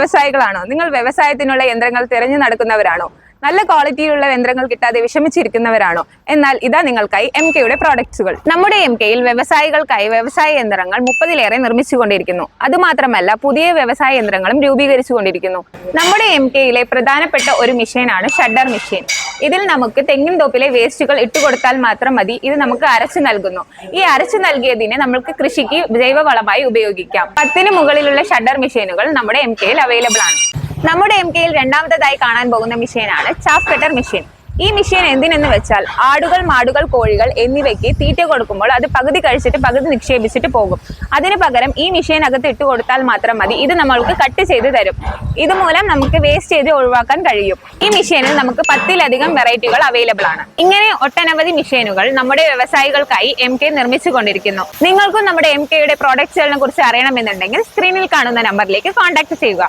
വ്യവസായികളാണോ? നിങ്ങൾ വ്യവസായത്തിനുള്ള യന്ത്രങ്ങൾ തിരഞ്ഞു നടക്കുന്നവരാണോ? നല്ല ക്വാളിറ്റിയിലുള്ള യന്ത്രങ്ങൾ കിട്ടാതെ വിഷമിച്ചിരിക്കുന്നവരാണോ? എന്നാൽ ഇതാ നിങ്ങൾക്കായി MKയുടെ പ്രോഡക്ട്സുകൾ. നമ്മുടെ MKയിൽ വ്യവസായികൾക്കായി വ്യവസായ യന്ത്രങ്ങൾ 30-ലേറെ നിർമ്മിച്ചുകൊണ്ടിരിക്കുന്നു. അതുമാത്രമല്ല, പുതിയ വ്യവസായ യന്ത്രങ്ങളും രൂപീകരിച്ചുകൊണ്ടിരിക്കുന്നു. നമ്മുടെ MKയിലെ പ്രധാനപ്പെട്ട ഒരു മെഷീനാണ് ഷഡർ മെഷീൻ. ഇതിൽ നമുക്ക് തെങ്ങിൻ തോപ്പിലെ വേസ്റ്റുകൾ ഇട്ടുകൊടുത്താൽ മാത്രം മതി. ഇത് നമുക്ക് അരച്ചു നൽകുന്നു. ഈ അരച്ചു നൽകിയതിനെ നമുക്ക് കൃഷിക്ക് ജൈവവളമായി ഉപയോഗിക്കാം. 10-ന് മുകളിലുള്ള ഷഡർ മെഷീനുകൾ നമ്മുടെ MKയിൽ അവൈലബിൾ ആണ്. നമ്മുടെ MKയിൽ രണ്ടാമത്തേതായി കാണാൻ പോകുന്ന മെഷീനാണ് ചാഫ് കട്ടർ മെഷീൻ. ഈ മെഷീൻ എന്തിനെന്ന് വെച്ചാൽ, ആടുകൾ, മാടുകൾ, കോഴികൾ എന്നിവയ്ക്ക് തീറ്റ കൊടുക്കുമ്പോൾ അത് പകുതി കഴിച്ചിട്ട് പകുതി നിക്ഷേപിച്ചിട്ട് പോകും. അതിന് പകരം ഈ മെഷീനകത്ത് ഇട്ട് കൊടുത്താൽ മാത്രം മതി. ഇത് നമ്മൾക്ക് കട്ട് ചെയ്ത് തരും. ഇതുമൂലം നമുക്ക് വേസ്റ്റ് ചെയ്ത് ഒഴിവാക്കാൻ കഴിയും. ഈ മെഷീനിൽ നമുക്ക് 10-ലധികം വെറൈറ്റികൾ അവൈലബിൾ ആണ്. ഇങ്ങനെ ഒട്ടനവധി മെഷീനുകൾ നമ്മുടെ വ്യവസായികൾക്കായി MK നിർമ്മിച്ചുകൊണ്ടിരിക്കുന്നു. നിങ്ങൾക്കും നമ്മുടെ MKയുടെ പ്രോഡക്റ്റുകളെ കുറിച്ച് അറിയണമെന്നുണ്ടെങ്കിൽ സ്ക്രീനിൽ കാണുന്ന നമ്പറിലേക്ക് കോൺടാക്ട് ചെയ്യുക.